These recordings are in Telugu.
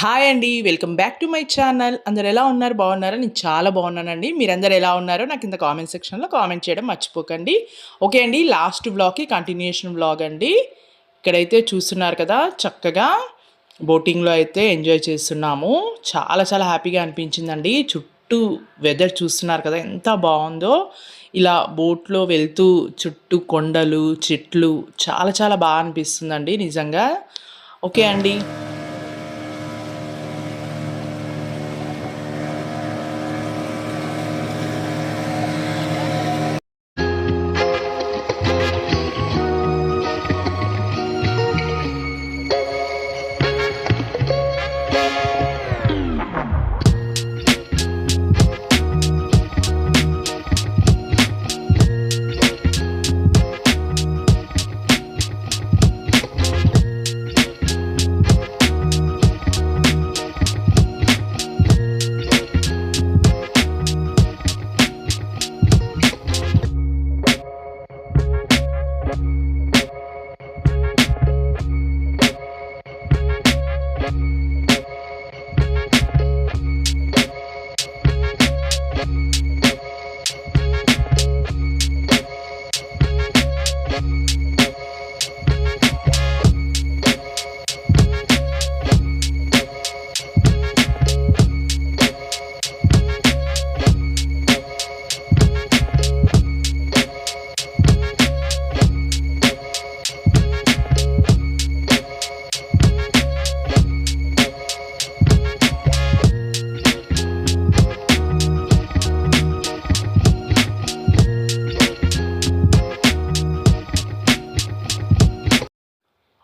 హాయ్ అండి. Welcome back to my channel. అందరూ ఎలా ఉన్నారు? బాగున్నారా? నేను చాలా బాగున్నానండి. మీరందరూ ఎలా ఉన్నారో నాకు కింద కామెంట్ సెక్షన్‌లో కామెంట్ చేయడం మర్చిపోకండి. ఓకే అండి. లాస్ట్ వ్లాగ్‌కి కంటిన్యూయేషన్ వ్లాగ్ అండి. ఇక్కడైతే చూస్తున్నారు కదా! చక్కగా బోటింగ్‌లో అయితే ఎంజాయ్ చేస్తున్నాము. చాలా చాలా హ్యాపీగా అనిపించిందండి. చుట్టూ వెదర్ చూస్తున్నారు కదా! ఎంత బావుందో. ఇలా బోట్‌లో వెళ్తూ చుట్టూ కొండలు, చెట్లు చాలా చాలా బా అనిపిస్తుందండి నిజంగా. ఓకే అండి.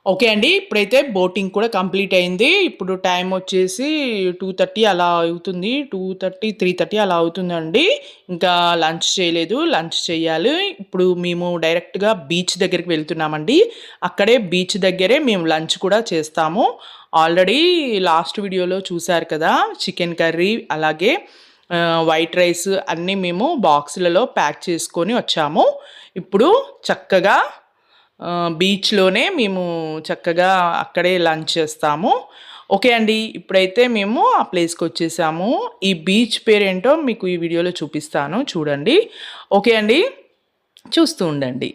ఓకే అండి. ఇప్పుడైతే బోటింగ్ కూడా కంప్లీట్ అయింది. ఇప్పుడు టైం వచ్చేసి 2:30 అలా అవుతుంది. 2:30, 3:30 అలా అవుతుందండి. ఇంకా లంచ్ చేయలేదు. లంచ్ చేయాలి. ఇప్పుడు మేము డైరెక్ట్‌గా బీచ్ దగ్గరికి వెళ్తున్నామండి. అక్కడే బీచ్ దగ్గరే మేము లంచ్ కూడా చేస్తాము. ఆల్రెడీ లాస్ట్ వీడియోలో చూసారు కదా! చికెన్ కర్రీ అలాగే వైట్ రైస్ అన్నీ మేము బాక్సులలో ప్యాక్ చేసుకొని వచ్చాము. ఇప్పుడు చక్కగా బీచ్‌లోనే మేము చక్కగా అక్కడే లంచ్ చేస్తాము. ఓకే అండి. ఇప్పుడైతే మేము ఆ ప్లేస్‌కొచ్చేసాము. ఈ బీచ్ పేరేంటో మీకు ఈ వీడియోలో చూపిస్తాను చూడండి. ఓకే అండి. చూస్తూ ఉండండి.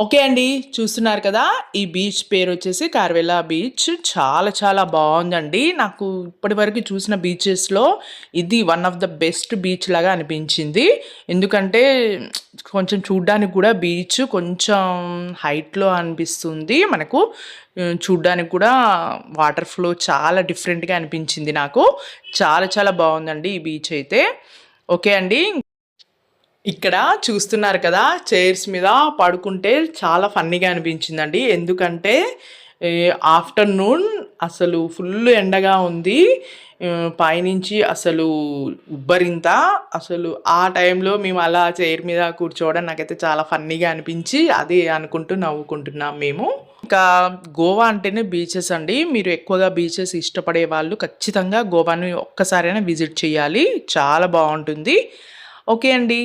ఓకే అండి. చూస్తున్నారు కదా! ఈ బీచ్ పేరొచ్చేసి కార్వెలా బీచ్. చాలా చాలా బావుందండి. నాకు ఇప్పటివరకు చూసిన బీచెస్‌లో ఇది one of the best beach లాగా అనిపించింది. ఎందుకంటే కొంచెం చూడ్డానికి కూడా బీచ్ కొంచెం హైట్‌లో అనిపిస్తుంది మనకు. చూడ్డానికి కూడా వాటర్ ఫ్లో చాలా డిఫరెంట్‌గా అనిపించింది నాకు. చాలా చాలా బావుందండి ఈ బీచ్ అయితే. ఓకే అండి. ఇక్కడ చూస్తున్నారు కదా! చైర్స్ మీద పడుకుంటే చాలా ఫన్నీగా అనిపించిందండి. ఎందుకంటే ఆఫ్టర్‌నూన్ అసలు ఫుల్ ఎండగా ఉంది. పైనుంచి అసలు ఉబ్బరింత. అసలు ఆ టైంలో మేము అలా చైర్ మీద కూర్చోవడం నాకైతే చాలా ఫన్నీగా అనిపించి అదే అనుకుంటూ నవ్వుకుంటున్నాం మేము. ఇంకా గోవా అంటేనే బీచెస్ అండి. మీరు ఎక్కువగా బీచెస్ ఇష్టపడే వాళ్ళు ఖచ్చితంగా గోవాని ఒక్కసారైనా విజిట్ చేయాలి. చాలా బావుంటుంది. ఓకే అండి.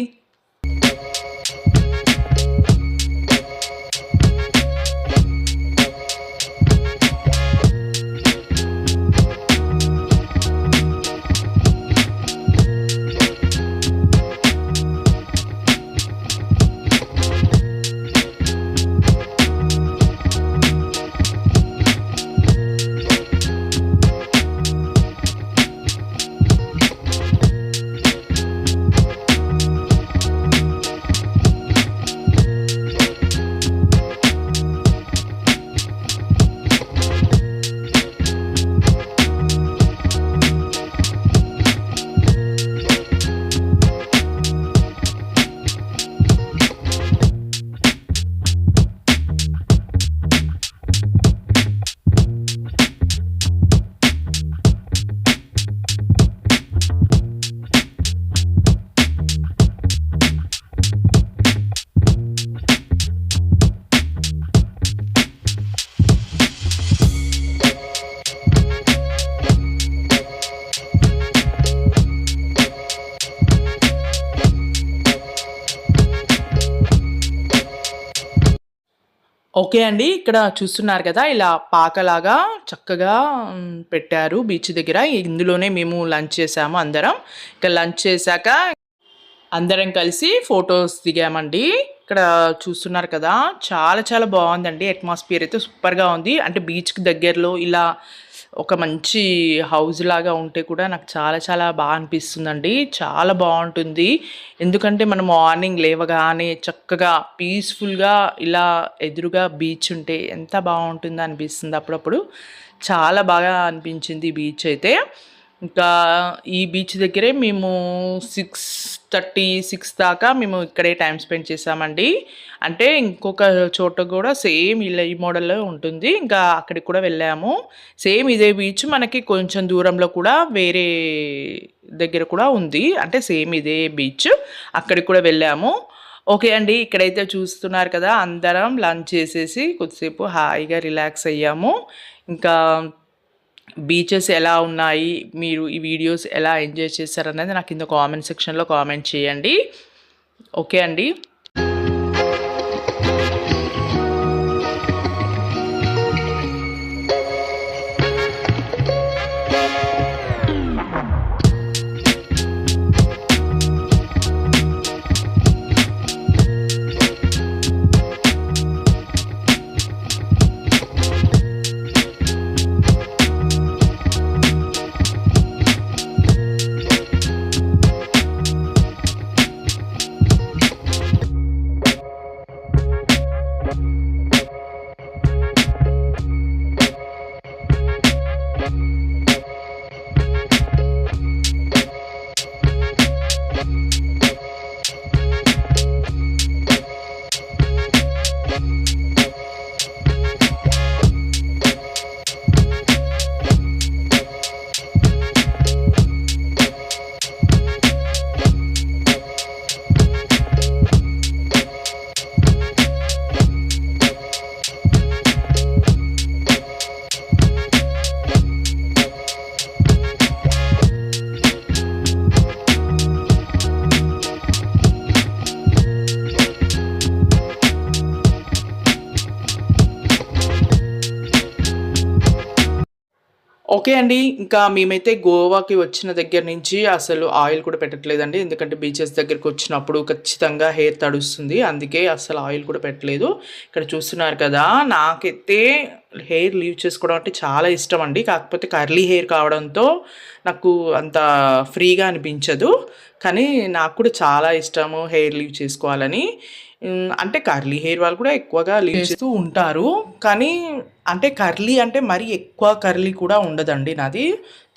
ఓకే అండి. ఇక్కడ చూస్తున్నారు కదా! ఇలా పాకలాగా చక్కగా పెట్టారు బీచ్ దగ్గర. ఇందులోనే మేము లంచ్ చేసాము అందరం. ఇక లంచ్ చేశాక అందరం కలిసి ఫోటోస్ దిగామండి. ఇక్కడ చూస్తున్నారు కదా! చాలా చాలా బావుందండి. అట్మాస్ఫియర్ అయితే సూపర్‌గా ఉంది. అంటే బీచ్‌కి దగ్గరలో ఇలా ఒక మంచి హౌస్ లాగా ఉంటే కూడా నాకు చాలా చాలా అనిపిస్తుందండి. చాలా బావుంటుంది. ఎందుకంటే మనం మార్నింగ్ లేవగానే చక్కగా పీస్‌ఫుల్‌గా ఇలా ఎదురుగా బీచ్ ఉంటే ఎంత బావుంటుందో అనిపిస్తుంది అప్పుడప్పుడు. చాలా బాగా అనిపించింది ఈ బీచ్ అయితే. ఇంకా ఈ బీచ్ దగ్గరే మేము 6:30, 6 దాకా మేము ఇక్కడే టైమ్ స్పెండ్ చేశామండి. అంటే ఇంకొక చోట గూడా సేమ్ ఇలా ఈ మోడల్‌లో ఉంటుంది. ఇంకా అక్కడికి కూడా వెళ్ళాము. సేమ్ ఇదే బీచ్ మనకి కొంచెం దూరంలో కూడా వేరే దగ్గర కూడా ఉంది. అంటే సేమ్ ఇదే బీచ్. అక్కడికి కూడా వెళ్ళాము. ఓకే అండి. ఇక్కడైతే చూస్తున్నారు కదా! అందరం లంచ్ చేసేసి కొద్దిసేపు హాయిగా రిలాక్స్ అయ్యాము. ఇంకా బీచెస్ ఎలా ఉన్నాయి? మీరు ఈ వీడియోస్ ఎలా ఎంజాయ్ చేశారనేది నాకు కింద కామెంట్ సెక్షన్‌లో కామెంట్ చేయండి. ఓకే అండి. ఓకే అండి. ఇంకా మేమైతే గోవాకి వచ్చిన దగ్గర నుంచి అసలు ఆయిల్ కూడా పెట్టట్లేదండి. ఎందుకంటే బీచెస్ దగ్గరకొచ్చినప్పుడు ఖచ్చితంగా హెయిర్ తడుస్తుంది. అందుకే అస్సలు ఆయిల్ కూడా పెట్టలేదు. ఇక్కడ చూస్తున్నారు కదా! నాకైతే హెయిర్ లీవ్ చేసుకోవడం అంటే చాలా ఇష్టమండి. కాకపోతే కర్లీ హెయిర్ కావడంతో నాకు అంత ఫ్రీగా అనిపించదు. కానీ నాకు కూడా చాలా ఇష్టము హెయిర్ లీవ్ చేసుకోవాలని. అంటే కర్లీ హెయిర్ వాళ్ళు కూడా ఎక్కువగా లీవ్ చేస్తూ ఉంటారు. కానీ అంటే కర్లీ అంటే మరీ ఎక్కువ కర్లీ కూడా ఉండదండి నాది.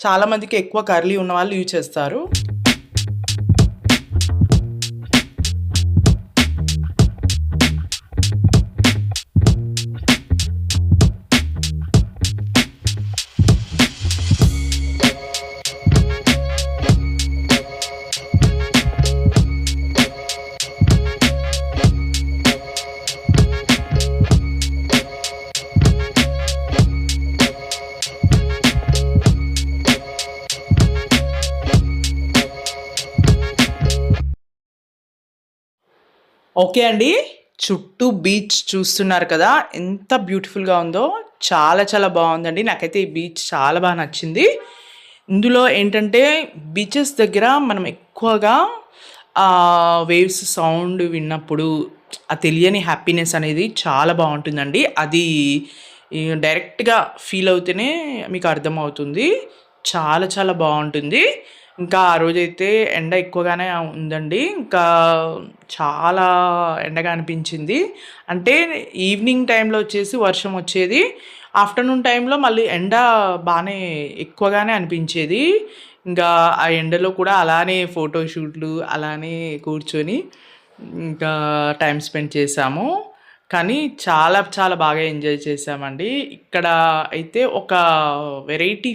చాలామందికి ఎక్కువ కర్లీ ఉన్నవాళ్ళు లీవ్ చేస్తారు. ఓకే అండి. చుట్టూ బీచ్ చూస్తున్నారు కదా! ఎంత బ్యూటిఫుల్‌గా ఉందో. చాలా చాలా బావుందండి. నాకైతే ఈ బీచ్ చాలా బా నచ్చింది. ఇందులో ఏంటంటే బీచెస్ దగ్గర మనం ఎక్కువగా వేవ్స్ సౌండ్ విన్నప్పుడు ఆ తెలియని హ్యాపీనెస్ అనేది చాలా బావుంటుందండి. అది డైరెక్ట్‌గా ఫీల్ అవుతేనే మీకు అర్థమవుతుంది. చాలా చాలా బావుంటుంది. ఇంకా ఆ రోజైతే ఎండ ఎక్కువగానే ఉందండి. ఇంకా చాలా ఎండగా అనిపించింది. అంటే ఈవినింగ్ టైంలో వచ్చేసి వర్షం వచ్చేది. ఆఫ్టర్‌నూన్ టైంలో మళ్ళీ ఎండ బానే ఎక్కువగానే అనిపించేది. ఇంకా ఆ ఎండలో కూడా అలానే ఫోటో షూట్‌లు అలానే కూర్చొని ఇంకా టైమ్ స్పెండ్ చేశాము. కానీ చాలా చాలా బాగా ఎంజాయ్ చేశామండి. ఇక్కడ అయితే ఒక వెరైటీ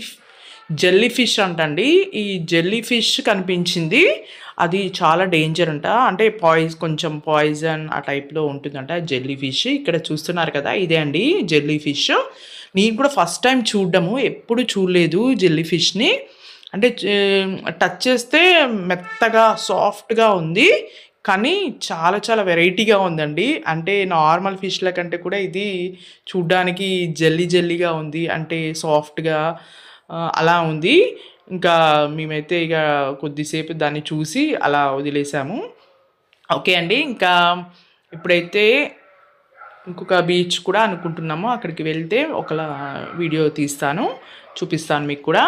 జెల్లీ ఫిష్ అంటండి. ఈ జెల్లీ ఫిష్ కనిపించింది. అది చాలా డేంజర్ అంట. అంటే కొంచెం పాయిజన్ ఆ టైప్‌లో ఉంటుందంట జెల్లీ ఫిష్. ఇక్కడ చూస్తున్నారు కదా! ఇదే అండి జెల్లీ ఫిష్. నేను కూడా ఫస్ట్ టైమ్ చూడ్డము. ఎప్పుడు చూడలేదు జెల్లీ ఫిష్‌ని. అంటే టచ్ చేస్తే మెత్తగా, సాఫ్ట్‌గా ఉంది. కానీ చాలా చాలా వెరైటీగా ఉందండి. అంటే నార్మల్ ఫిష్‌ల కంటే కూడా ఇది చూడ్డానికి జెల్లీగా ఉంది. అంటే సాఫ్ట్‌గా అలా ఉంది. ఇంకా మేమైతే ఇక కొద్దిసేపు దాన్ని చూసి అలా వదిలేసాము. ఓకే అండి. ఇంకా ఇప్పుడైతే ఇంకొక బీచ్ కూడా అనుకుంటున్నాము. అక్కడికి వెళ్తే వీడియో తీస్తాను. చూపిస్తాను మీకు కూడా.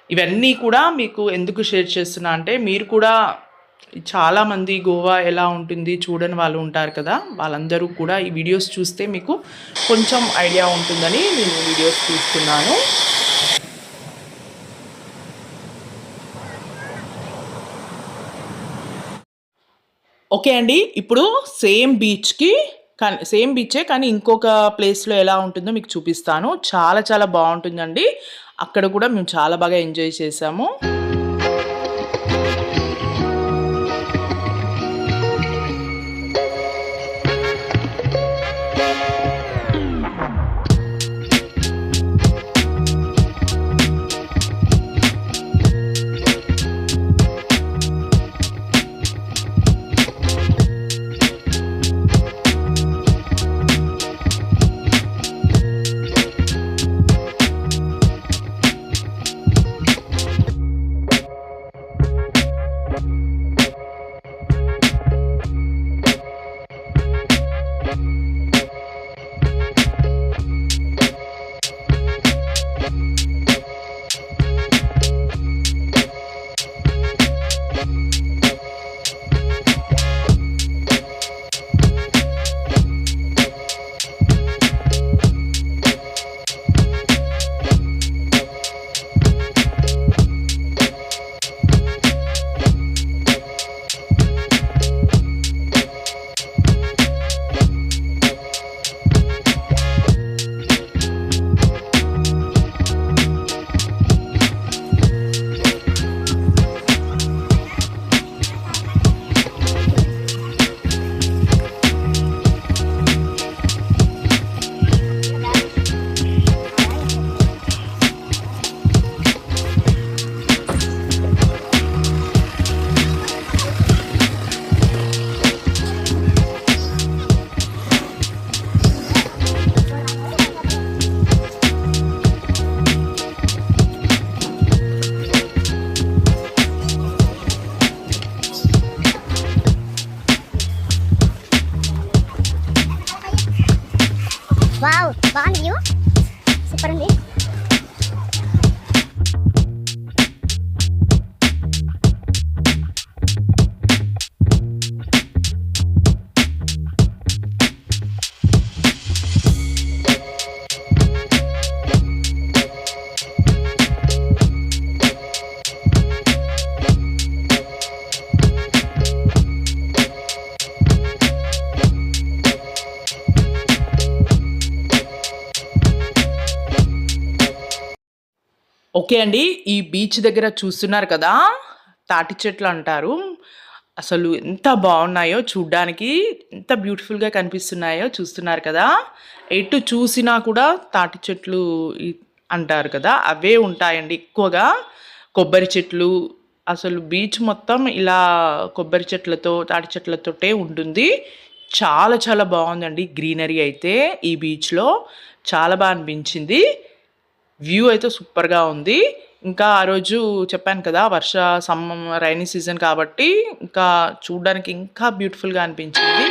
ఇవన్నీ కూడా మీకు ఎందుకు షేర్ చేస్తున్నా అంటే మీరు కూడా చాలామంది గోవా ఎలా ఉంటుంది చూడని వాళ్ళు ఉంటారు కదా! వాళ్ళందరూ కూడా ఈ వీడియోస్ చూస్తే మీకు కొంచెం ఐడియా ఉంటుందని నేను వీడియోస్ తీస్తున్నాను. ఓకే అండి. ఇప్పుడు సేమ్ బీచే కానీ ఇంకొక ప్లేస్‌లో ఎలా ఉంటుందో మీకు చూపిస్తాను. చాలా చాలా బావుంటుందండి. అక్కడ కూడా మేము చాలా బాగా ఎంజాయ్ చేశాము. వావ్ బాగుంది వ్యూ, సూపర్ ఉంది. ఓకే అండి. ఈ బీచ్ దగ్గర చూస్తున్నారు కదా! తాటి చెట్లు అంటారు. అసలు ఎంత బావున్నాయో చూడ్డానికి. ఎంత బ్యూటిఫుల్‌గా కనిపిస్తున్నాయో చూస్తున్నారు కదా! ఎటు చూసినా కూడా తాటి చెట్లు ఇ అంటారు కదా! అవే ఉంటాయండి ఎక్కువగా. కొబ్బరి చెట్లు అసలు బీచ్ మొత్తం ఇలా కొబ్బరి చెట్లతో, తాటి చెట్లతోటే ఉంటుంది. చాలా చాలా బావుందండి గ్రీనరీ అయితే ఈ బీచ్‌లో. చాలా అనిపించింది. వ్యూ అయితే సూపర్‌గా ఉంది. ఇంకా ఆ రోజు చెప్పాను కదా! రైనీ సీజన్ కాబట్టి ఇంకా చూడ్డానికి ఇంకా బ్యూటిఫుల్‌గా అనిపించింది.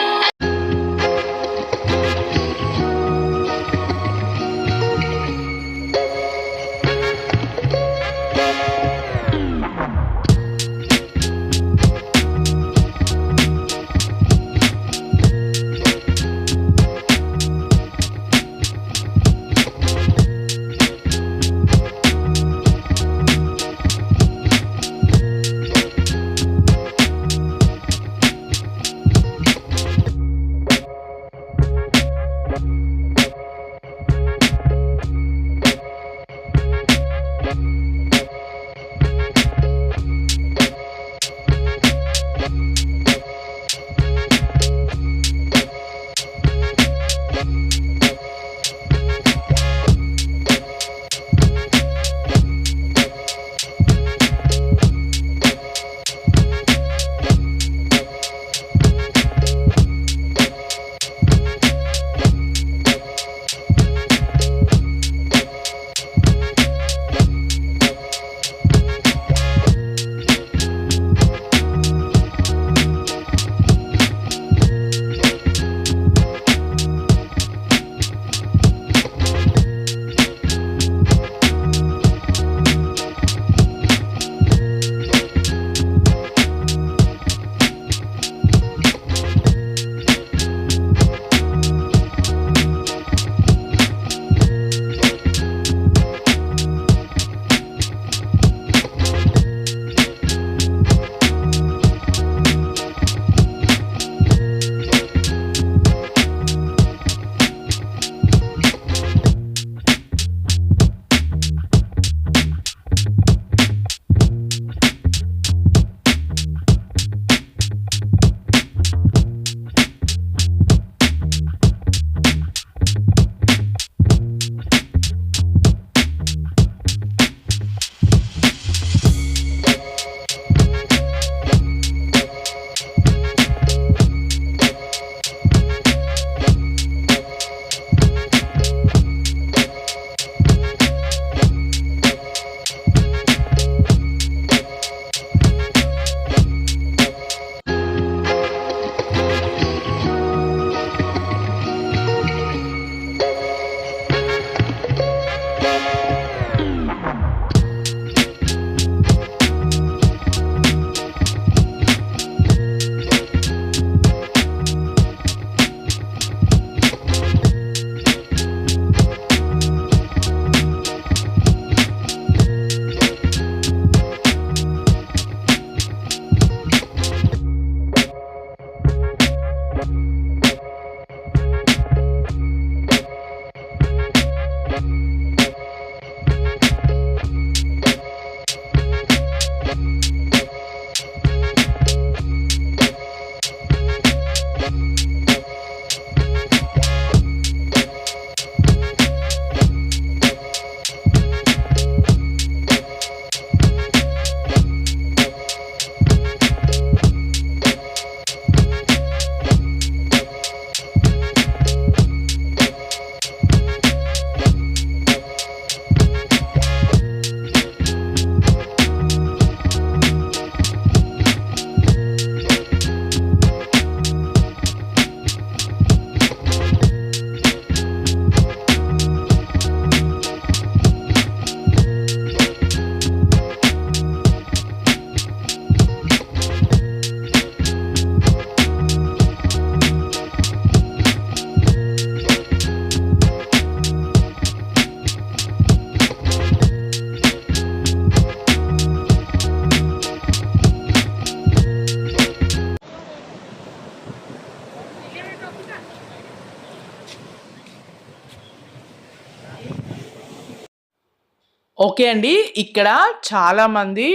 ఓకే అండి. ఇక్కడ చాలామంది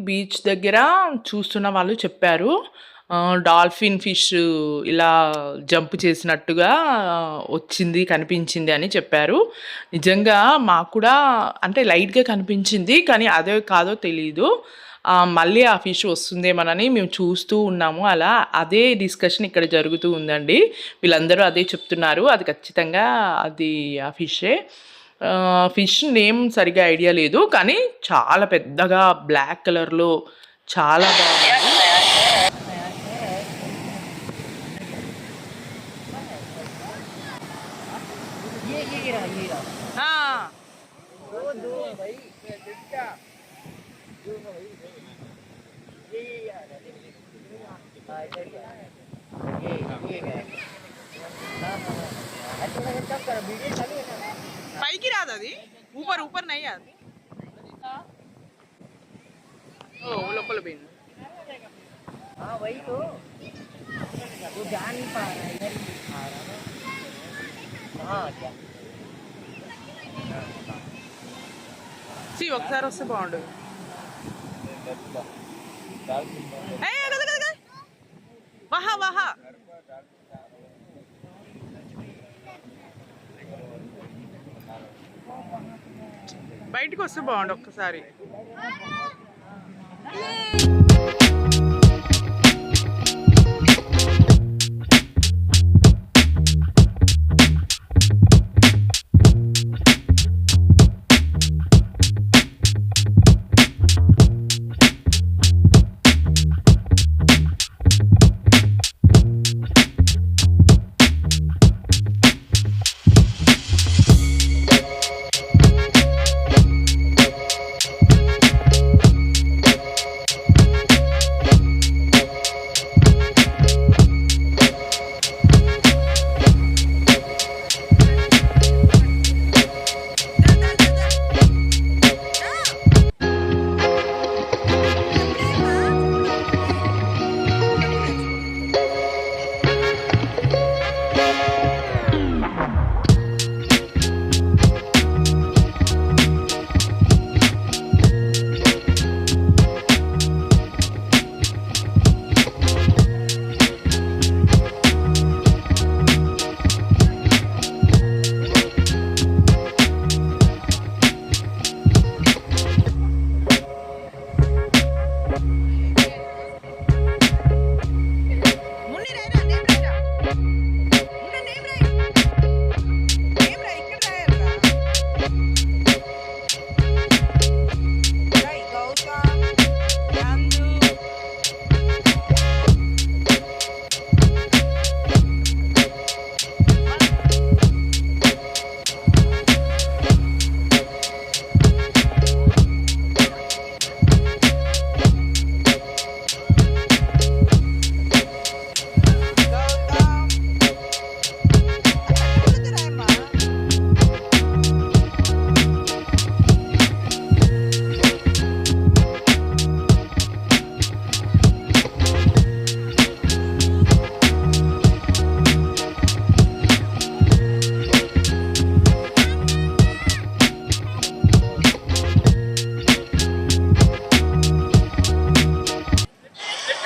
బీచ్ దగ్గర చూస్తున్న వాళ్ళు చెప్పారు. డాల్ఫిన్ ఫిష్ ఇలా జంప్ చేసినట్టుగా వచ్చింది, కనిపించింది అని చెప్పారు. నిజంగా మాకు కూడా అంటే లైట్‌గా కనిపించింది. కానీ అదో కాదో తెలీదు. మళ్ళీ ఆ ఫిష్ వస్తుందేమోనని మేము చూస్తూ ఉన్నాము అలా. అదే డిస్కషన్ ఇక్కడ జరుగుతూ ఉందండి. వీళ్ళందరూ అదే చెప్తున్నారు. అది ఖచ్చితంగా అది ఆ ఫిషే. ఫిష్ నేమ్ సరిగ్గా ఐడియా లేదు. కానీ చాలా పెద్దగా బ్లాక్ కలర్‌లో చాలా బాగుంది. ఆ! పైకి రాదది? ऊपर ऊपर नहीं आती? ओह! लोकल बीन. हाँ वही तो वो जा नहीं पा रहा है, इधर ही आ रहा है हाँ क्या ఒకసారి వస్తే బాగుండు. వహా వహా బయటికి వస్తే బాగుండు ఒక్కసారి.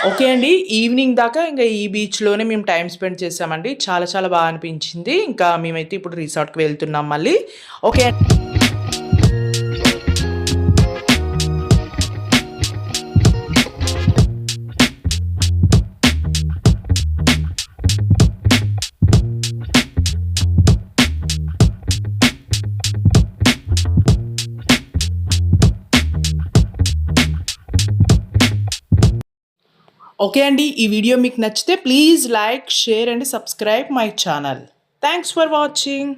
ఓకే అండి. ఈవినింగ్ దాకా ఇంక ఈ బీచ్‌లోనే మేము టైమ్ స్పెండ్ చేశామండి. చాలా చాలా బా అనిపించింది. ఇంకా మేమైతే ఇప్పుడు రిసార్ట్‌కి వెళ్తున్నాం మళ్ళీ. ఓకే. ఓకే అండి. ఈ వీడియో మీకు నచ్చితే please like, share and subscribe my channel. Thanks for watching.